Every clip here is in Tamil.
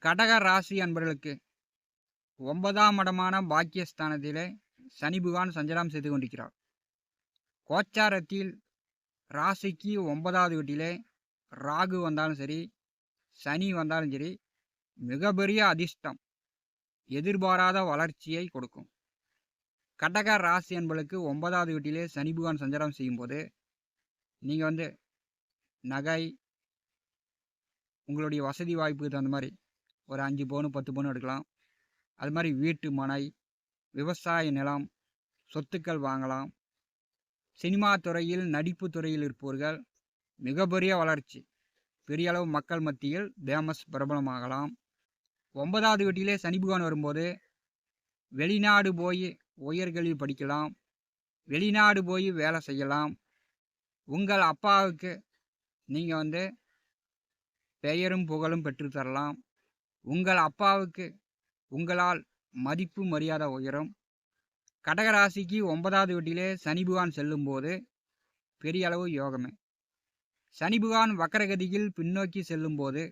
கடக ராசி அன்பர்களுக்கு 9ஆம் இடமான பாக்கியஸ்தானத்திலே சனி பகவான் சஞ்சாரம் செய்து கொண்டிருக்கிறார். கோச்சாரத்தில் ராசிக்கு 9வது வீட்டிலே ராகு வந்தாலும் சரி, சனி வந்தாலும் சரி, மிகப்பெரிய அதிர்ஷ்டம், எதிர்பாராத வளர்ச்சியை கொடுக்கும். கடக ராசி அன்பர்களுக்கு 9வது வீட்டிலே சனி பகவான் சஞ்சாரம் செய்யும்போது நீங்கள் நகை, உங்களுடைய வசதி வாய்ப்புக்கு தகுந்த மாதிரி ஒரு 5 பவுன் 10 பவுன் எடுக்கலாம். அது மாதிரி வீட்டு மனை, விவசாய நிலம், சொத்துக்கள் வாங்கலாம். சினிமா துறையில், நடிப்பு துறையில் இருப்பவர்கள் மிகப்பெரிய வளர்ச்சி, பெரிய அளவு மக்கள் மத்தியில் ஃபேமஸ், பிரபலமாகலாம். 9வது வீட்டிலே சனி பகவான் வரும்போது வெளிநாடு போய் உயர்கல்வி படிக்கலாம், வெளிநாடு போய் வேலை செய்யலாம். உங்கள் அப்பாவுக்கு நீங்கள் பெயரும் புகழும் பெற்றுத்தரலாம். உங்கள் அப்பாவுக்கு உங்களால் மதிப்பு மரியாதை உயரும். கடகராசிக்கு 9வது வீட்டிலே சனி பகவான் செல்லும்போது பெரிய அளவு யோகமே. சனி பகவான் வக்கரகதியில் பின்னோக்கி செல்லும்போது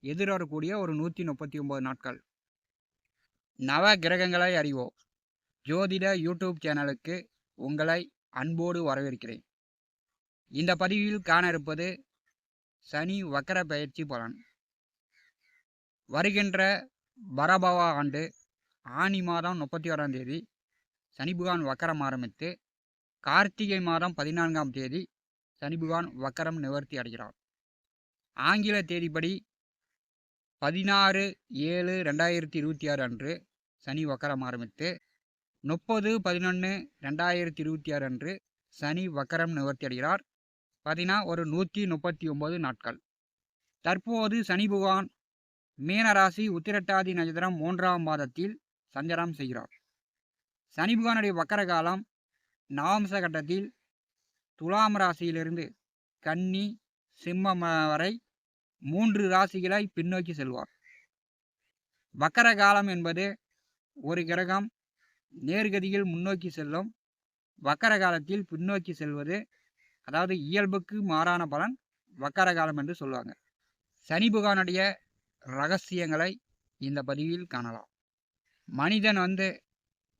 எதிர்வரக்கூடிய ஒரு 139 நாட்கள். நவ கிரகங்களை அறிவோம் ஜோதிட யூடியூப் சேனலுக்கு உங்களை அன்போடு வரவேற்கிறேன். இந்த பதிவில் காண இருப்பது சனி வக்கர பயிற்சி பலன். வருகின்ற பரபவ ஆண்டு ஆனி மாதம் 31ஆம் தேதி சனி பகவான் வக்கரம் ஆரம்பித்து கார்த்திகை மாதம் 14ஆம் தேதி சனி பகவான் வக்கரம் நிவர்த்தி அடைகிறார். ஆங்கில தேதிப்படி 16/7/2026 அன்று சனி வக்கரம் ஆரம்பித்து 30/11/2026 அன்று சனி வக்கரம் நிவர்த்தி அடைகிறார். பார்த்தீங்கன்னா ஒரு 139 நாட்கள். தற்போது சனி பகவான் மீனராசி உத்திரட்டாதி நட்சத்திரம் 3ஆம் மாதத்தில் சஞ்சாரம் செய்கிறார். சனி பகவானுடைய வக்கர காலம் நவம்ச கட்டத்தில் துலாம் ராசியிலிருந்து கன்னி, சிம்மம் வரை 3 ராசிகளை பின்னோக்கி செல்வார். வக்கர காலம் என்பது ஒரு கிரகம் நேர்கதியில் முன்னோக்கி செல்லும். வக்கர காலத்தில் பின்னோக்கி செல்வது, அதாவது இயல்புக்கு மாறான பலன் வக்கர காலம் என்று சொல்லுவாங்க. சனி பகவானுடைய ரகசியங்களை இந்த பதிவில் காணலாம். மனிதன்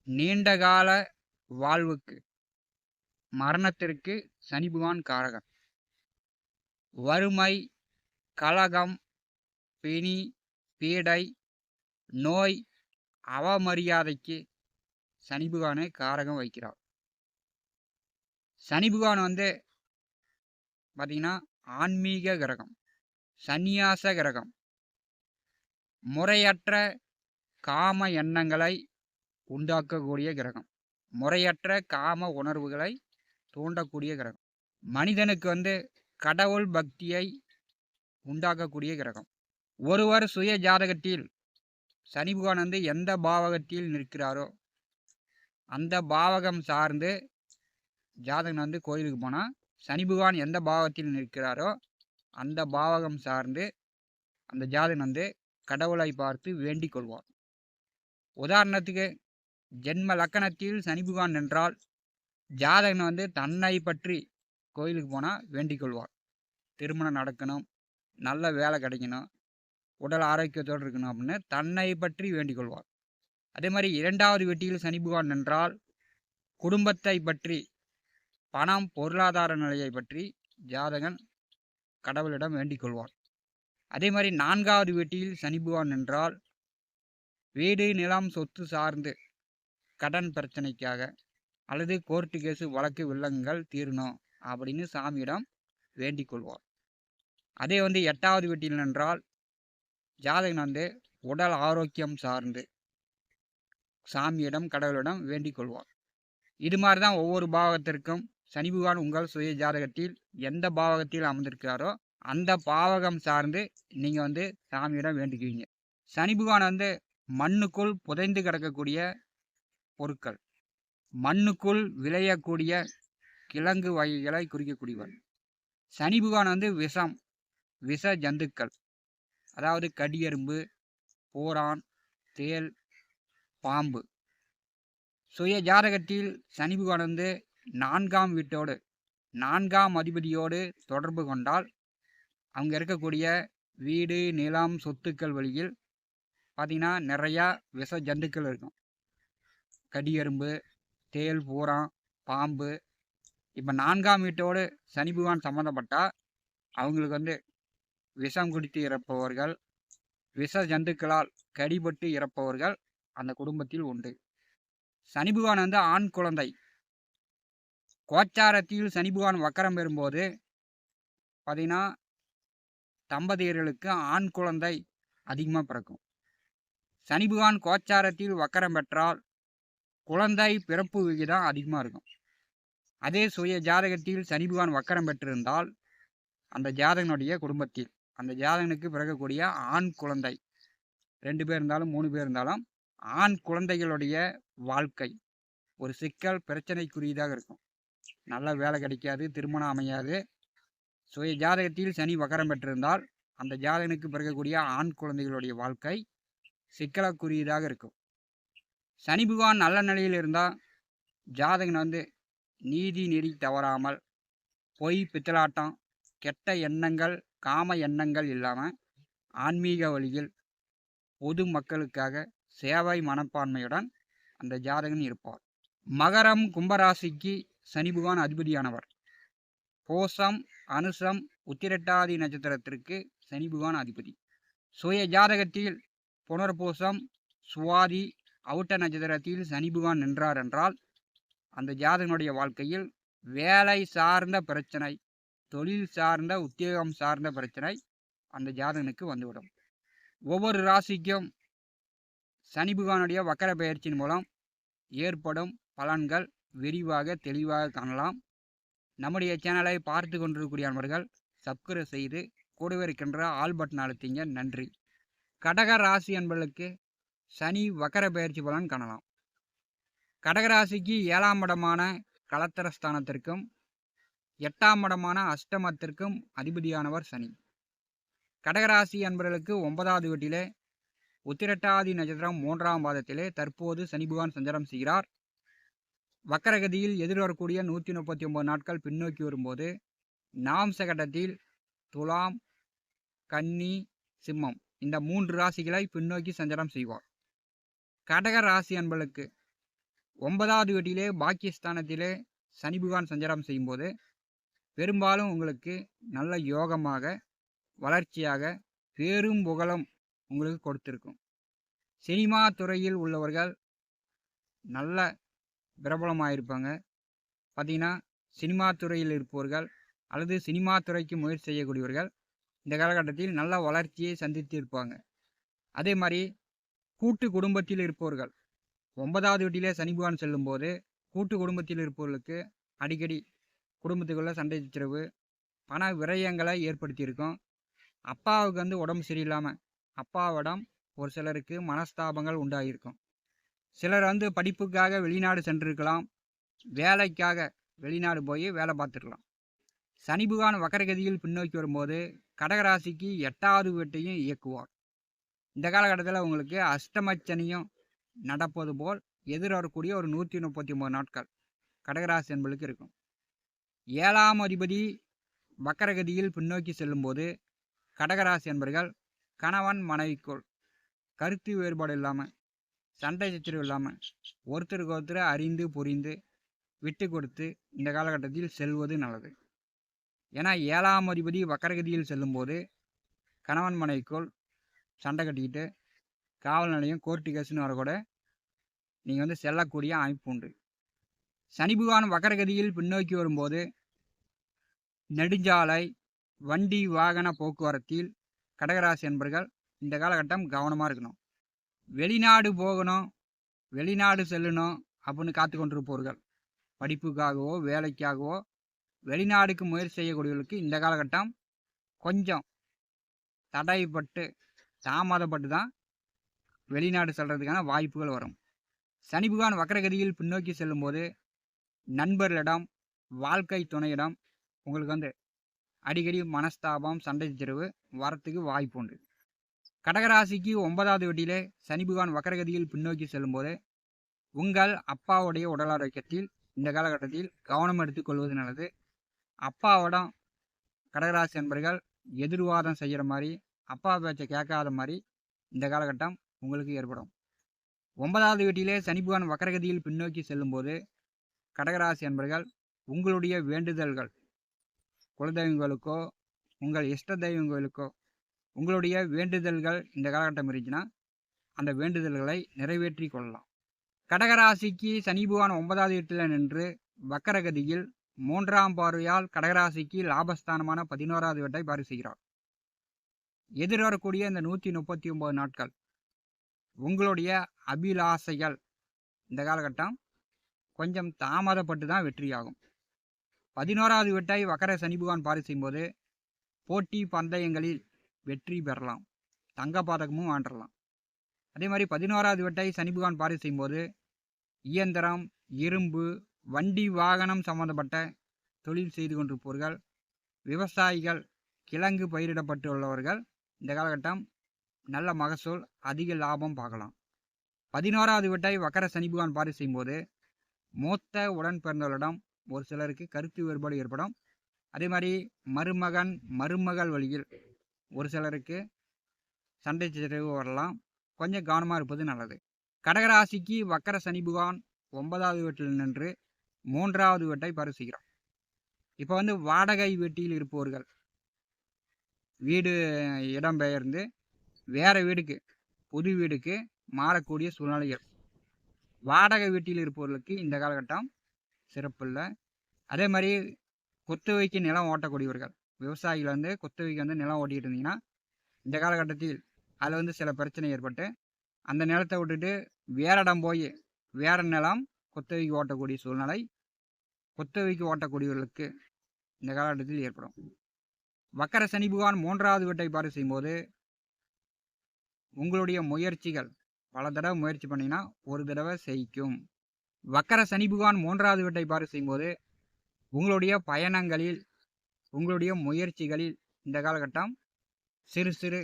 நீண்டகால வாழ்வுக்கு, மரணத்திற்கு சனி பகவான் காரகன். வறுமை, கலகம், பிணி, பீடை, நோய், அவமரியாதைக்கு சனி பகவானை காரகம் வைக்கிறார். சனி பகவான் பார்த்தீங்கன்னா ஆன்மீக கிரகம், சந்நியாச கிரகம், முறையற்ற காம எண்ணங்களை உண்டாக்கக்கூடிய கிரகம், முறையற்ற காம உணர்வுகளை தூண்டக்கூடிய கிரகம், மனிதனுக்கு கடவுள் பக்தியை உண்டாக்கக்கூடிய கிரகம். ஒருவர் சுய ஜாதகத்தில் சனி பகவான் எந்த பாவகத்தில் நிற்கிறாரோ அந்த பாவகம் சார்ந்து ஜாதகன் கோயிலுக்கு போனால் சனி பகவான் எந்த பாவத்தில் நிற்கிறாரோ அந்த பாவகம் சார்ந்து அந்த ஜாதகன் கடவுளை பார்த்து வேண்டிக் கொள்வார். உதாரணத்துக்கு ஜென்ம லக்கணத்தில் சனி பகவான் நின்றால் ஜாதகன் தன்னை பற்றி கோயிலுக்கு போனால் வேண்டிக் கொள்வார். திருமணம் நடக்கணும், நல்ல வேலை கிடைக்கணும், உடல் ஆரோக்கியத்தோடு இருக்கணும் அப்படின்னு தன்னை பற்றி வேண்டிக் கொள்வார். அதே மாதிரி 2வது வீட்டில் சனி பகவான் நின்றால் குடும்பத்தை பற்றி, பணம், பொருளாதார நிலையை பற்றி ஜாதகன் கடவுளிடம் வேண்டிக் கொள்வார். அதே மாதிரி 4வது வீட்டில் சனி பகவான் நின்றால் வீடு, நிலம், சொத்து சார்ந்து கடன் பிரச்சனைக்காக அல்லது கோர்ட்டு கேஸு வழக்கு வில்லங்கங்கள் தீரணும் அப்படின்னு சாமியிடம் வேண்டிக் கொள்வார். அதே 8வது வீட்டில் நின்றால் ஜாதகன் உடல் ஆரோக்கியம் சார்ந்து சாமியிடம், கடவுளிடம் வேண்டிக் கொள்வார். இது மாதிரி தான் ஒவ்வொரு பாவகத்திற்கும் சனி பகவான் உங்கள் சுய ஜாதகத்தில் எந்த பாவகத்தில் அமர்ந்திருக்கிறாரோ அந்த பாவகம் சார்ந்து நீங்கள் சாமியிடம் வேண்டிக்குவீங்க. சனி பகவான் மண்ணுக்குள் புதைந்து கிடக்கக்கூடிய பொருட்கள், மண்ணுக்குள் விளையக்கூடிய கிழங்கு வகைகளை குறிக்கக்கூடியவர். சனி பகவான் விஷம், விஷ ஜந்துக்கள், அதாவது கடியெறும்பு, பூரான், தேல், பாம்பு. சுய ஜாதகத்தில் சனி பகவான் 4ஆம் வீட்டோடு, 4ஆம் அதிபதியோடு தொடர்பு கொண்டால் அவங்க இருக்கக்கூடிய வீடு, நிலம், சொத்துக்கள் வழியில் பார்த்தீங்கன்னா நிறையா விஷ ஜந்துக்கள் இருக்கும். கடியெறும்பு, தேள், பூரான், பாம்பு. இப்போ 4ஆம் வீட்டோடு சனி பகவான் சம்மந்தப்பட்டால் அவங்களுக்கு வந்து விஷம் குடித்து இறப்பவர்கள், விஷ ஜந்துக்களால் கடிபட்டு இறப்பவர்கள் அந்த குடும்பத்தில் உண்டு. சனி பகவான் வந்து ஆண் குழந்தை. கோச்சாரத்தில் சனி பகவான் வக்கரம் பெறும்போது பார்த்தீங்கன்னா தம்பதியர்களுக்கு ஆண் குழந்தை அதிகமாக பிறக்கும். சனி பகவான் கோச்சாரத்தில் வக்கரம் பெற்றால் குழந்தை பிறப்பு விகிதம் அதிகமாக இருக்கும். அதே சுய ஜாதகத்தில் சனி பகவான் வக்கரம் பெற்றிருந்தால் அந்த ஜாதகனுடைய குடும்பத்தில் அந்த ஜாதகனுக்கு பிறக்கக்கூடிய ஆண் குழந்தை 2 பேர் இருந்தாலும் 3 பேர் இருந்தாலும் ஆண் குழந்தைகளுடைய வாழ்க்கை ஒரு சிக்கல் பிரச்சனைக்குரியதாக இருக்கும். நல்ல வேலை கிடைக்காது, திருமணம் அமையாது. சுய ஜாதகத்தில் சனி வக்கரம் பெற்றிருந்தால் அந்த ஜாதகனுக்கு பிறக்கக்கூடிய ஆண் குழந்தைகளுடைய வாழ்க்கை சிக்கலுக்குரியதாக இருக்கும். சனி பகவான் நல்ல நிலையில் இருந்தால் ஜாதகன் வந்து நீதி நெறி தவறாமல் பொய், பித்தலாட்டம், கெட்ட எண்ணங்கள், காம எண்ணங்கள் இல்லாமல் ஆன்மீக வழியில் பொது மக்களுக்காக சேவை மனப்பான்மையுடன் அந்த ஜாதகன் இருப்பார். மகரம், கும்பராசிக்கு சனி பகவான் அதிபதியானவர். பூசம், அனுசம், உத்திரட்டாதி நட்சத்திரத்திற்கு சனி பகவான் அதிபதி. சுய ஜாதகத்தில் புனர்பூசம், சுவாதி, அவுட்ட நட்சத்திரத்தில் சனி பகவான் நின்றார் என்றால் அந்த ஜாதகனுடைய வாழ்க்கையில் வேலை சார்ந்த பிரச்சனை, தொழில் சார்ந்த, உத்தியோகம் சார்ந்த பிரச்சனை அந்த ஜாதகனுக்கு வந்துவிடும். ஒவ்வொரு ராசிக்கும் சனி பகவானுடைய வக்கர பெயர்ச்சியின் மூலம் ஏற்படும் பலன்கள் விரிவாக தெளிவாக காணலாம். நம்முடைய சேனலை பார்த்து கொண்டிருக்கக்கூடிய நண்பர்கள் சப்ஸ்கிரைப் செய்து கூடவே இருக்கின்ற ஆல் பட்டன் அழுத்திங்க. நன்றி. கடக ராசி என்பவர்களுக்கு சனி வக்கர பெயர்ச்சி பலன் காணலாம். கடகராசிக்கு 7ஆம் இடமான கலத்திரஸ்தானத்திற்கும் 8ஆம் இடமான அஷ்டமத்திற்கும் அதிபதியானவர் சனி. கடகராசி என்பவர்களுக்கு 9வது வீட்டிலே உத்திரட்டாதி நட்சத்திரம் 3ஆம் பாதத்திலே தற்போது சனி பகவான் சஞ்சாரம் செய்கிறார். வக்கரகதியில் எதிர்வரக்கூடிய 139 நாட்கள் பின்னோக்கி வரும்போது நாம்ச கட்டத்தில் துலாம், கன்னி, சிம்மம் இந்த 3 ராசிகளை பின்னோக்கி சஞ்சாரம் செய்வார். கடக ராசி என்பவர்களுக்கு 9வது வீட்டிலே பாக்கியஸ்தானத்திலே சனி பகவான் சஞ்சாரம் செய்யும்போது பெரும்பாலும் உங்களுக்கு நல்ல யோகமாக, வளர்ச்சியாக, பேரும் புகழும் உங்களுக்கு கொடுத்திருக்கும். சினிமா துறையில் உள்ளவர்கள் நல்ல பிரபலமாயிருப்பாங்க. பார்த்தீங்கன்னா சினிமா துறையில் இருப்பவர்கள் அல்லது சினிமா துறைக்கு முயற்சி செய்யக்கூடியவர்கள் இந்த காலகட்டத்தில் நல்ல வளர்ச்சியை சந்தித்து இருப்பாங்க. அதே மாதிரி கூட்டு குடும்பத்தில் இருப்பவர்கள் 9வது வீட்டிலே சனி பகவான் செல்லும்போது கூட்டு குடும்பத்தில் இருப்பவர்களுக்கு அடிக்கடி குடும்பத்துக்குள்ளே சண்டை சச்சரவு, பண விரயங்களை ஏற்படுத்தியிருக்கும். அப்பாவுக்கு வந்து உடம்பு சரியில்லாமல் அப்பாவிடம் ஒரு சிலருக்கு மனஸ்தாபங்கள் உண்டாகியிருக்கும். சிலர் வந்து படிப்புக்காக வெளிநாடு சென்றிருக்கலாம், வேலைக்காக வெளிநாடு போய் வேலை பார்த்துருக்கலாம். சனி பகவான் வக்கரகதியில் பின்னோக்கி வரும்போது கடகராசிக்கு 8வது வீட்டையும் இயக்குவார். இந்த காலகட்டத்தில் உங்களுக்கு அஷ்டமச்சனியும் நடப்பது போல் எதிர்வரக்கூடிய ஒரு 139 நாட்கள் கடகராசி என்பதுக்கு இருக்கும். 7ஆம் அதிபதி வக்கரகதியில் பின்னோக்கி செல்லும்போது கடகராசி என்பர்கள் கணவன் மனைவிக்குள் கருத்து வேறுபாடு இல்லாமல், சண்டை சச்சரவு இல்லாமல், ஒருத்தருக்கு ஒருத்தர் அறிந்து புரிந்து விட்டு கொடுத்து இந்த காலகட்டத்தில் செல்வது நல்லது. ஏன்னா 7ஆம் அதிபதி வக்கரகதியில் செல்லும்போது கணவன் மனைவிக்குள் சண்டை கட்டிக்கிட்டு காவல் நிலையம், கோர்ட்டு கேஸுன்னு வரக்கூட நீங்கள் வந்து செல்லக்கூடிய அமைப்பு உண்டு. சனி பகவான் வக்கரகதியில் பின்னோக்கி வரும்போது நெடுஞ்சாலை, வண்டி வாகன போக்குவரத்தில் கடகராசி என்பர்கள் இந்த காலகட்டம் கவனமாக இருக்கணும். வெளிநாடு போகணும், வெளிநாடு செல்லணும் அப்படின்னு காத்து கொண்டிருப்பவர்கள், படிப்புக்காகவோ வேலைக்காகவோ வெளிநாடுக்கு முயற்சி செய்யக்கூடியவர்களுக்கு இந்த காலகட்டம் கொஞ்சம் தடைப்பட்டு தாமதப்பட்டு தான் வெளிநாடு செல்றதுக்கான வாய்ப்புகள் வரும். சனி பகவான் வக்கரகதியில் பின்னோக்கி செல்லும்போது நண்பர்களிடம், வாழ்க்கை துணையிடம் உங்களுக்கு வந்து அடிக்கடி மனஸ்தாபம், சண்டை சச்சரவு வரத்துக்கு வாய்ப்பு உண்டு. கடகராசிக்கு 9வது வீட்டிலே சனி பகவான் வக்கரகதியில் பின்னோக்கி செல்லும்போது உங்கள் அப்பாவுடைய உடல் ஆரோக்கியத்தில் இந்த காலகட்டத்தில் கவனம் எடுத்துக்கொள்வது நல்லது. அப்பாவிடம் கடகராசி என்பர்கள் எதிர்வாதம் செய்கிற மாதிரி, அப்பா பேச்சை கேட்காத மாதிரி இந்த காலகட்டம் உங்களுக்கு ஏற்படும். 9வது வீட்டிலே சனி பகவான் வக்கரகதியில் பின்னோக்கி செல்லும்போது கடகராசி அன்பர்கள் உங்களுடைய வேண்டுதல்கள் குலதெய்வங்களுக்கோ உங்கள் இஷ்ட தெய்வங்களுக்கோ உங்களுடைய வேண்டுதல்கள் இந்த காலகட்டம் இருந்துச்சுன்னா அந்த வேண்டுதல்களை நிறைவேற்றி கொள்ளலாம். கடகராசிக்கு சனி பகவான் 9வது வீட்டில் நின்று வக்கரகதியில் 3ஆம் பார்வையால் கடகராசிக்கு லாபஸ்தானமான 11வது வீட்டை பார்வை செய்கிறார். எதிர்வரக்கூடிய இந்த 139 நாட்கள் உங்களுடைய அபிலாசைகள் இந்த காலகட்டம் கொஞ்சம் தாமதப்பட்டு தான் வெற்றியாகும். 11வது வீட்டை வக்கர சனி பகவான் பார்வை செய்யும்போது போட்டி பந்தயங்களில் வெற்றி பெறலாம், தங்க பதக்கமும் வாண்டலாம். அதே மாதிரி 11வது வீட்டை சனி பகவான் பார்வை செய்யும்போது இயந்திரம், இரும்பு, வண்டி வாகனம் சம்பந்தப்பட்ட தொழில் செய்து கொண்டிருப்பவர்கள், விவசாயிகள், கிழங்கு பயிரிடப்பட்டுள்ளவர்கள் இந்த காலகட்டம் நல்ல மகசூல், அதிக லாபம் பார்க்கலாம். 11வது வீட்டை வக்கர சனி பகவான் பார்வை செய்யும்போது மூத்த உடன் பிறந்தவர்களிடம் ஒரு சிலருக்கு கருத்து வேறுபாடு ஏற்படும். அதே மாதிரி மருமகன் மருமகள் வழியில் ஒரு சிலருக்கு சண்டை சிதைவு வரலாம். கொஞ்சம் கவனமாக இருப்பது நல்லது. கடகராசிக்கு வக்கர சனி பகவான் 9வது வீட்டில் நின்று 3வது வீட்டை பார்வை செய்கிறார். இப்போ வாடகை வீட்டில் இருப்பவர்கள் வீடு இடம்பெயர்ந்து வேறு வீடுக்கு புது வீடுக்கு மாறக்கூடிய சூழ்நிலைகள். வாடகை வீட்டில் இருப்பவர்களுக்கு இந்த காலகட்டம் சிறப்பில்லை. அதே மாதிரி கொத்தவைக்கு நிலம் ஓட்டக்கூடியவர்கள், விவசாயிகள் கொத்தவைக்கு நிலம் ஓட்டிகிட்டு இருந்தீங்கன்னா இந்த காலகட்டத்தில் அதில் சில பிரச்சனை ஏற்பட்டு அந்த நிலத்தை விட்டுட்டு வேற இடம் போய் வேற நிலம் கொத்தவைக்கு ஓட்டக்கூடிய சூழ்நிலை கொத்தவைக்கு ஓட்டக்கூடியவர்களுக்கு இந்த காலகட்டத்தில் ஏற்படும். வக்கர சனி பகவான் 3வது வீட்டை பார்வை செய்யும்போது உங்களுடைய முயற்சிகள் பல தடவை முயற்சி பண்ணிங்கன்னா ஒரு தடவை செய்யும். வக்கர சனி பகவான் 3வது வீட்டை பார்வை செய்யும்போது உங்களுடைய பயணங்களில் உங்களுடைய முயற்சிகளில் இந்த காலகட்டம் சிறு சிறு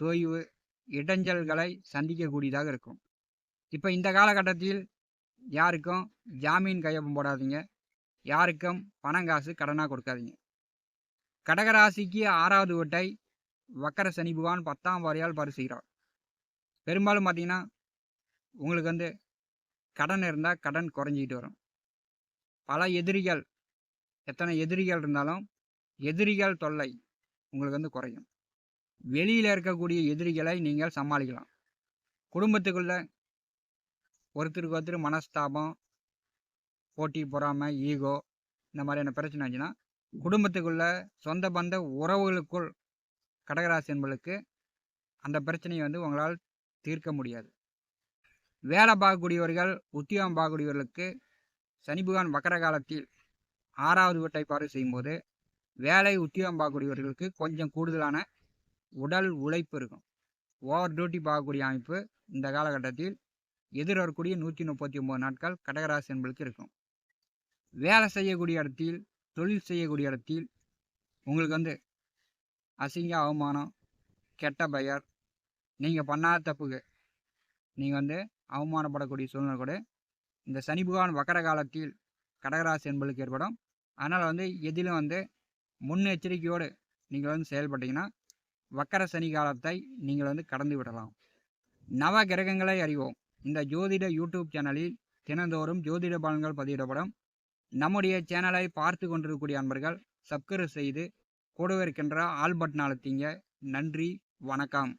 தொய்வு இடைஞ்சல்களை சந்திக்கக்கூடியதாக இருக்கும். இப்போ இந்த காலகட்டத்தில் யாருக்கும் ஜாமீன் கையொப்பம் போடாதீங்க, யாருக்கும் பணம் காசு கடனாக கொடுக்காதீங்க. கடகராசிக்கு 6வது வீட்டை வக்கர சனி பகவான் 10ஆம் பார்வையால் பார்வை செய்கிறார். பெரும்பாலும் பார்த்தீங்கன்னா உங்களுக்கு கடன் இருந்தால் கடன் குறைஞ்சிக்கிட்டு வரும். பல எதிரிகள், எத்தனை எதிரிகள் இருந்தாலும் எதிரிகள் தொல்லை உங்களுக்கு குறையும். வெளியில் இருக்கக்கூடிய எதிரிகளை நீங்கள் சமாளிக்கலாம். குடும்பத்துக்குள்ள ஒருத்தருக்கு ஒருத்தர் மனஸ்தாபம், போட்டி, பொறாமை, ஈகோ இந்த மாதிரியான பிரச்சனை ஆச்சுன்னா குடும்பத்துக்குள்ள சொந்த பந்த உறவுகளுக்குள் கடகராசி என்பதற்கு அந்த பிரச்சனையை உங்களால் தீர்க்க முடியாது. வேலை பார்க்கக்கூடியவர்கள், உத்தியோகம் பார்க்கக்கூடியவர்களுக்கு சனி பகவான் வக்கர காலத்தில் 6வது வீட்டை பார்வை செய்யும்போது வேலை உத்தியோகம் பார்க்கக்கூடியவர்களுக்கு கொஞ்சம் கூடுதலான உடல் உழைப்பு இருக்கும். ஓவர் டியூட்டி பார்க்கக்கூடிய அமைப்பு இந்த காலகட்டத்தில் எதிர்வரக்கூடிய 139 நாட்கள் கடகராசி என்பதற்கு இருக்கும். வேலை செய்யக்கூடிய இடத்தில், தொழில் செய்யக்கூடிய இடத்தில் உங்களுக்கு அசிங்க, அவமானம், கெட்ட பெயர், நீங்கள் பண்ணாத தப்புக்கு நீங்கள் அவமானப்படக்கூடிய சூழ்நிலை கூட இந்த சனி பகவான் வக்கர காலத்தில் கடகராசி என்பதற்கு ஏற்படும். அதனால் எதிலும் முன்னெச்சரிக்கையோடு நீங்கள் செயல்பட்டீங்கன்னா வக்கர சனி காலத்தை நீங்கள் கடந்து விடலாம். நவ கிரகங்களை அறிவோம் இந்த ஜோதிட யூடியூப் சேனலில் தினந்தோறும் ஜோதிட பலன்கள் பதிவிடப்படும். நம்முடைய சேனலை பார்த்து கொண்டிருக்கக்கூடிய அன்பர்கள் சப்ஸ்கிரைப் செய்து கூடவே இருக்கின்ற ஆல் பட்டன் அழுத்திங்க. நன்றி, வணக்கம்.